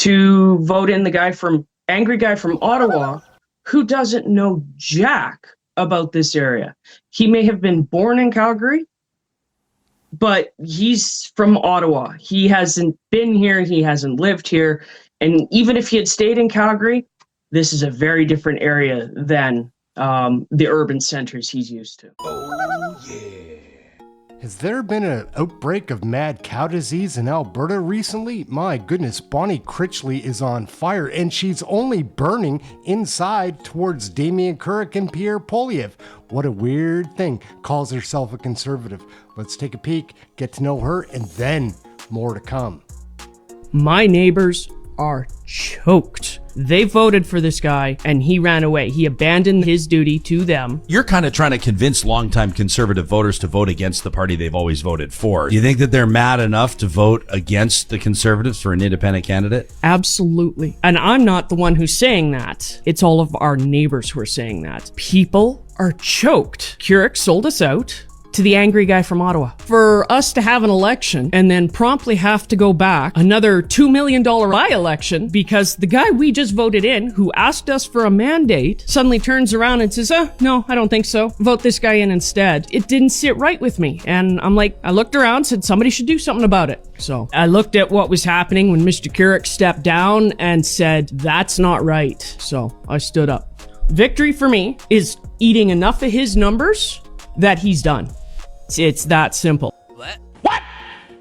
to vote in the angry guy from Ottawa who doesn't know jack about this area. He may have been born in Calgary, but he's from Ottawa. He hasn't been here. He hasn't lived here. And even if he had stayed in Calgary, this is a very different area than the urban centers he's used to. Oh, yeah. Has there been an outbreak of mad cow disease in Alberta recently? My goodness, Bonnie Critchley is on fire, and she's only burning inside towards Damien Couric and Pierre Poilievre. What a weird thing. Calls herself a conservative. Let's take a peek, get to know her, and then more to come. My neighbors are choked. They voted for this guy and he ran away. He abandoned his duty to them. You're kind of trying to convince longtime conservative voters to vote against the party they've always voted for. Do you think that they're mad enough to vote against the Conservatives for an independent candidate? Absolutely. And I'm not the one who's saying that. It's all of our neighbors who are saying that. People are choked. Couric sold us out to the angry guy from Ottawa. For us to have an election and then promptly have to go back another $2 million by-election because the guy we just voted in, who asked us for a mandate, suddenly turns around and says, no, I don't think so. Vote this guy in instead. It didn't sit right with me. And I'm like, I looked around, said somebody should do something about it. So I looked at what was happening when Mr. Couric stepped down and said, that's not right. So I stood up. Victory for me is eating enough of his numbers that he's done. It's that simple. What?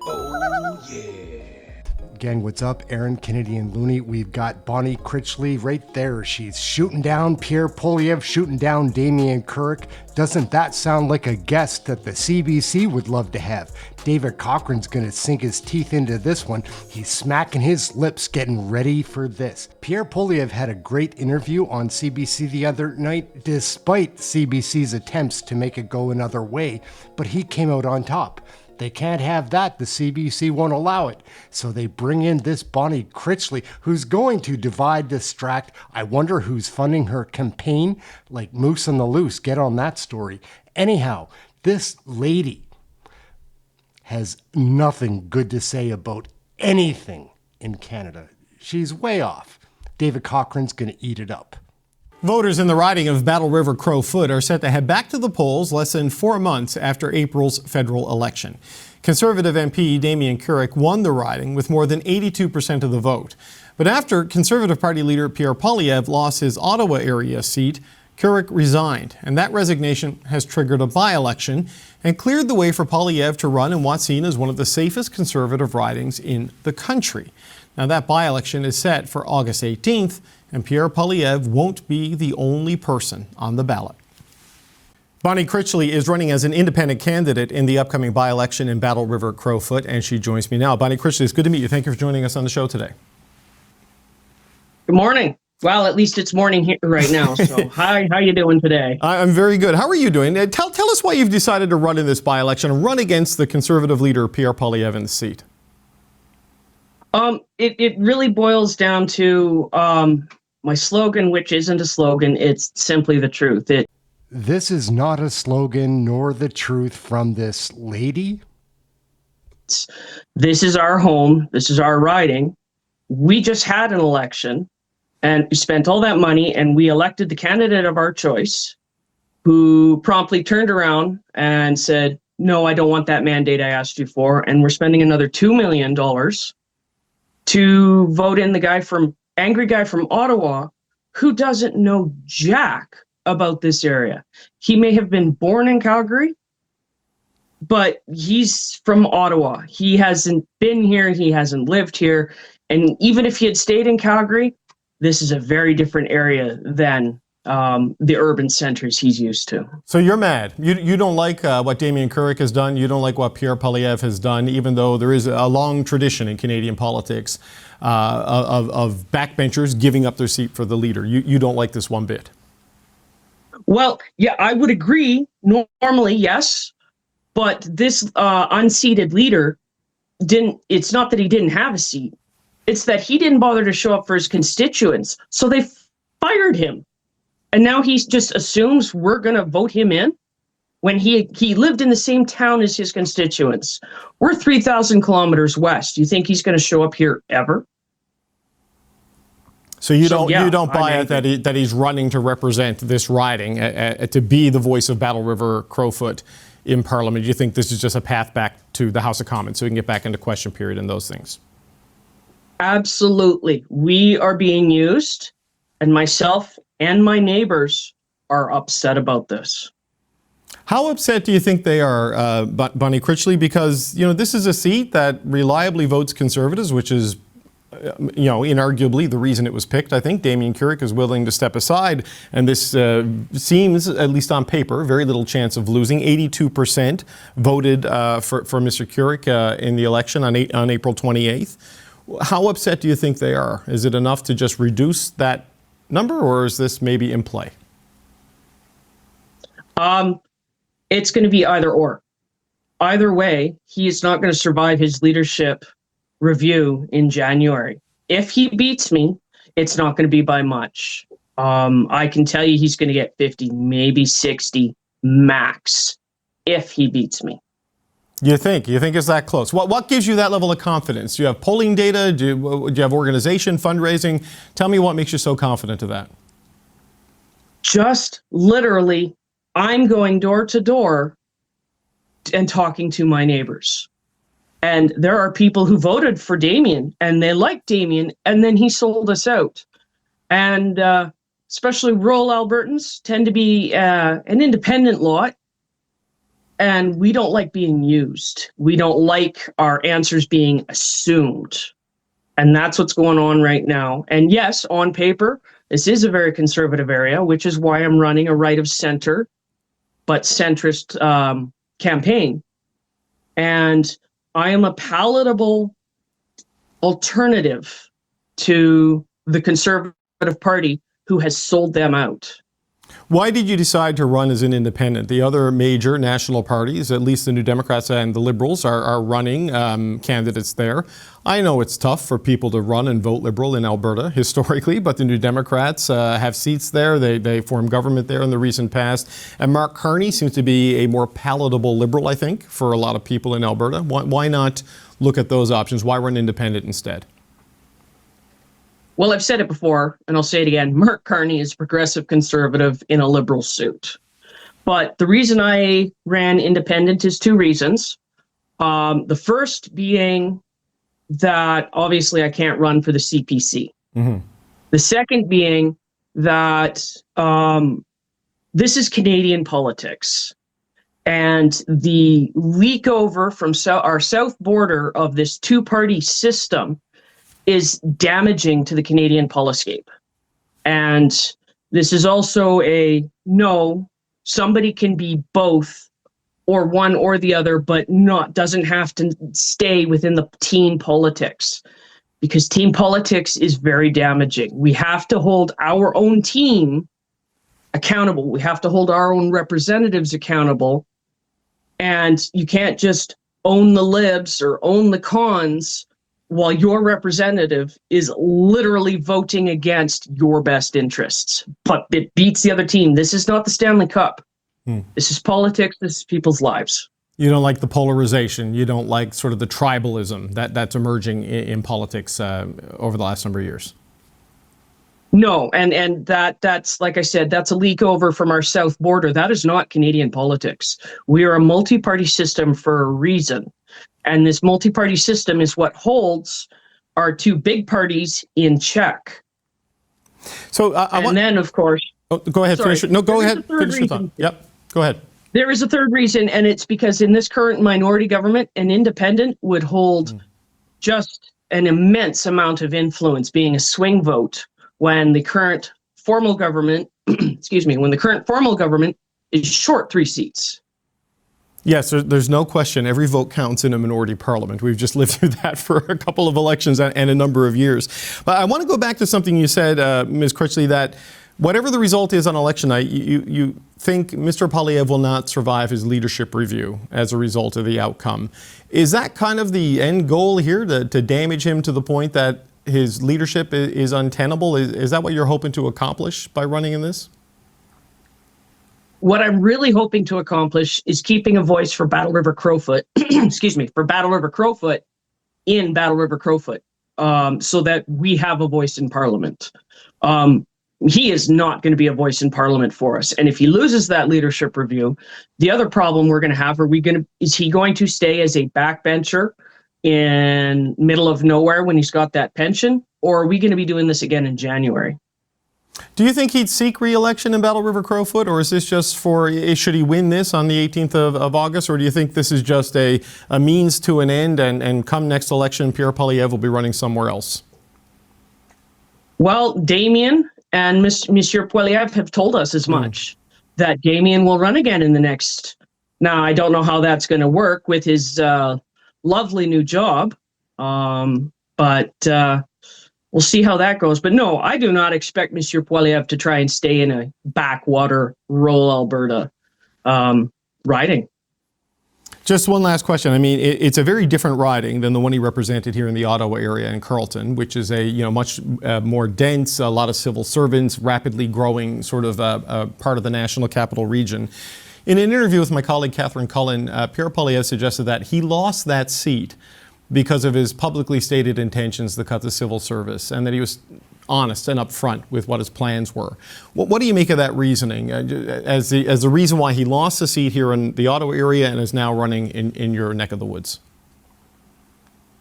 Oh, yeah. Gang, what's up? Aaron, Kennedy, and Looney. We've got Bonnie Critchley right there. She's shooting down Pierre Poilievre, shooting down Damien Couric. Doesn't that sound like a guest that the CBC would love to have? David Cochran's gonna sink his teeth into this one. He's smacking his lips, getting ready for this. Pierre Poilievre had a great interview on CBC the other night, despite CBC's attempts to make it go another way, but he came out on top. They can't have that. The CBC won't allow it. So they bring in this Bonnie Critchley, who's going to divide, distract. I wonder who's funding her campaign. Like Moose on the Loose. Get on that story. Anyhow, this lady has nothing good to say about anything in Canada. She's way off. David Cochran's going to eat it up. Voters in the riding of Battle River Crowfoot are set to head back to the polls less than 4 months after April's federal election. Conservative MP Damien Couric won the riding with more than 82% of the vote. But after Conservative Party leader Pierre Poilievre lost his Ottawa area seat, Couric resigned, and that resignation has triggered a by-election and cleared the way for Poilievre to run in what's seen as one of the safest Conservative ridings in the country. Now, that by-election is set for August 18th, and Pierre Poilievre won't be the only person on the ballot. Bonnie Critchley is running as an independent candidate in the upcoming by-election in Battle River Crowfoot, and she joins me now. Bonnie Critchley, it's good to meet you. Thank you for joining us on the show today. Good morning. Well, at least it's morning here right now. So, hi, how you doing today? I'm very good. How are you doing? Tell us why you've decided to run in this by-election and run against the Conservative leader Pierre Poilievre in the seat. It really boils down to my slogan, which isn't a slogan. It's simply the truth. This is not a slogan nor the truth from this lady. This is our home. This is our riding. We just had an election and we spent all that money and we elected the candidate of our choice who promptly turned around and said, no, I don't want that mandate I asked you for. And we're spending another $2 million to vote in the angry guy from Ottawa who doesn't know jack about this area. He may have been born in Calgary, but he's from Ottawa. He hasn't been here. He hasn't lived here. And even if he had stayed in Calgary, this is a very different area than the urban centers he's used to. So you're mad. You don't like what Damien Couric has done. You don't like what Pierre Poilievre has done, even though there is a long tradition in Canadian politics of backbenchers giving up their seat for the leader. You don't like this one bit. Well, yeah, I would agree. Normally, yes. But this unseated leader it's not that he didn't have a seat. It's that he didn't bother to show up for his constituents. So they fired him. And now he just assumes we're going to vote him in when he lived in the same town as his constituents. We're 3,000 kilometers west. You think he's going to show up here ever? So you don't yeah, you don't buy I'm it that he's running to represent this riding, to be the voice of Battle River Crowfoot in Parliament. You think this is just a path back to the House of Commons so we can get back into question period and those things? Absolutely. We are being used, and myself and my neighbors are upset about this. How upset do you think they are, Bonnie Critchley? Because, this is a seat that reliably votes Conservatives, which is, inarguably the reason it was picked. I think Damien Carrick is willing to step aside, and this seems, at least on paper, very little chance of losing. 82% voted for Mr. Carrick in the election on April 28th. How upset do you think they are? Is it enough to just reduce that number, or is this maybe in play? It's going to be either or. Either way, he is not going to survive his leadership review in January. If he beats me, it's not going to be by much. I can tell you he's going to get 50, maybe 60 max if he beats me. You think it's that close? What gives you that level of confidence? Do you have polling data? Do you have organization, fundraising? Tell me what makes you so confident of that. Just literally, I'm going door to door and talking to my neighbors. And there are people who voted for Damien and they like Damien, and then he sold us out. And especially rural Albertans tend to be an independent lot. And we don't like being used. We don't like our answers being assumed. And that's what's going on right now. And yes, on paper, this is a very conservative area, which is why I'm running a right of center, but centrist campaign. And I am a palatable alternative to the Conservative Party who has sold them out. Why did you decide to run as an independent? The other major national parties, at least the New Democrats and the Liberals, are running candidates there. I know it's tough for people to run and vote Liberal in Alberta historically, but the New Democrats have seats there. They form government there in the recent past. And Mark Carney seems to be a more palatable Liberal, I think, for a lot of people in Alberta. Why not look at those options? Why run independent instead? Well, I've said it before, and I'll say it again. Mark Carney is a progressive conservative in a Liberal suit. But the reason I ran independent is two reasons. The first being that obviously I can't run for the CPC. Mm-hmm. The second being that this is Canadian politics. And the leak over from our south border of this two-party system is damaging to the Canadian polyscape. And this is also somebody can be both or one or the other, but doesn't have to stay within the team politics, because team politics is very damaging. We have to hold our own team accountable. We have to hold our own representatives accountable. And you can't just own the libs or own the cons while your representative is literally voting against your best interests, but it beats the other team. This is not the Stanley Cup. This is politics. This is people's lives. You don't like the polarization. You don't like sort of the tribalism that's emerging in politics over the last number of years. No, and that's, like I said, that's a leak over from our south border. That is not Canadian politics. We are a multi-party system for a reason. And this multi-party system is what holds our two big parties in check. So, then, of course... Oh, go ahead. Sorry, finish it. No, go ahead. Finish your thought. Yep, go ahead. There is a third reason, and it's because in this current minority government, an independent would hold just an immense amount of influence, being a swing vote, when the current formal government, when the current formal government is short 3 seats. Yes, there's no question. Every vote counts in a minority parliament. We've just lived through that for a couple of elections and a number of years. But I want to go back to something you said, Ms. Critchley, that whatever the result is on election night, you think Mr. Poilievre will not survive his leadership review as a result of the outcome. Is that kind of the end goal here, to damage him to the point that his leadership is untenable? Is that what you're hoping to accomplish by running in this? What I'm really hoping to accomplish is keeping a voice for Battle River Crowfoot, for Battle River Crowfoot in Battle River Crowfoot. so that we have a voice in Parliament. He is not going to be a voice in Parliament for us. And if he loses that leadership review, the other problem we're going to have, is he going to stay as a backbencher in middle of nowhere when he's got that pension? Or are we going to be doing this again in January? Do you think he'd seek re-election in Battle River Crowfoot, or is this just for, should he win this on the 18th of August, or do you think this is just a means to an end, and come next election, Pierre Poilievre will be running somewhere else? Well, Damien and Monsieur Poilievre have told us as much, that Damien will run again in the next. Now, I don't know how that's going to work with his lovely new job, but we'll see how that goes. But no, I do not expect Monsieur Poilievre to try and stay in a backwater rural Alberta riding. Just one last question. I mean, it's a very different riding than the one he represented here in the Ottawa area in Carleton, which is a much more dense, a lot of civil servants, rapidly growing sort of part of the National Capital Region. In an interview with my colleague Catherine Cullen, Pierre Poilievre suggested that he lost that seat because of his publicly stated intentions to cut the civil service, and that he was honest and upfront with what his plans were. What do you make of that reasoning as the reason why he lost the seat here in the Ottawa area and is now running in your neck of the woods?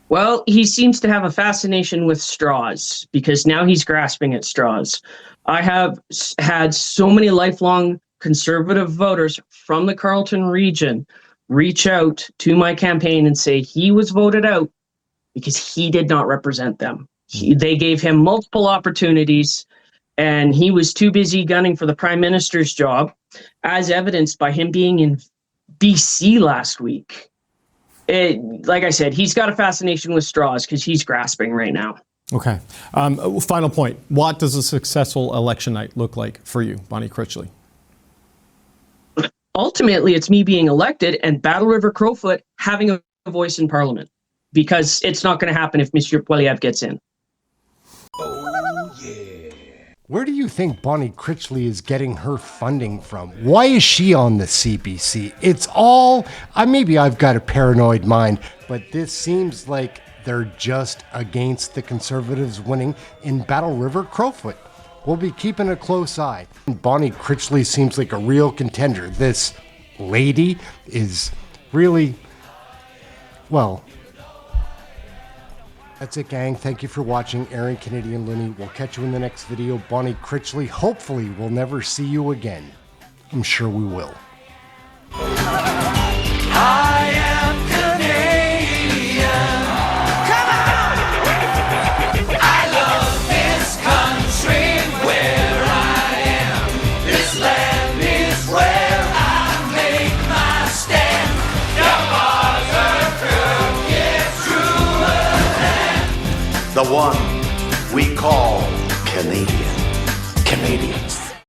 Well, he seems to have a fascination with straws, because now he's grasping at straws. I have had so many lifelong Conservative voters from the Carleton region reach out to my campaign and say he was voted out because he did not represent them. They gave him multiple opportunities, and he was too busy gunning for the Prime Minister's job, as evidenced by him being in BC last week. Like I said, he's got a fascination with straws because he's grasping right now. Okay. Final point. What does a successful election night look like for you, Bonnie Critchley? Ultimately, it's me being elected and Battle River Crowfoot having a voice in Parliament, because it's not going to happen if Monsieur Poilievre gets in. Oh, yeah. Where do you think Bonnie Critchley is getting her funding from? Why is she on the CBC? It's all, maybe I've got a paranoid mind, but this seems like they're just against the Conservatives winning in Battle River Crowfoot. We'll be keeping a close eye. Bonnie Critchley seems like a real contender. This lady is really, well, that's it, gang. Thank you for watching. Aaron Canadian Looney. We'll catch you in the next video. Bonnie Critchley, hopefully we'll never see you again. I'm sure we will. I am Canadian. Come on! I love this country where I am. This land is where I make my stand. The one we call Canadian. Canadians.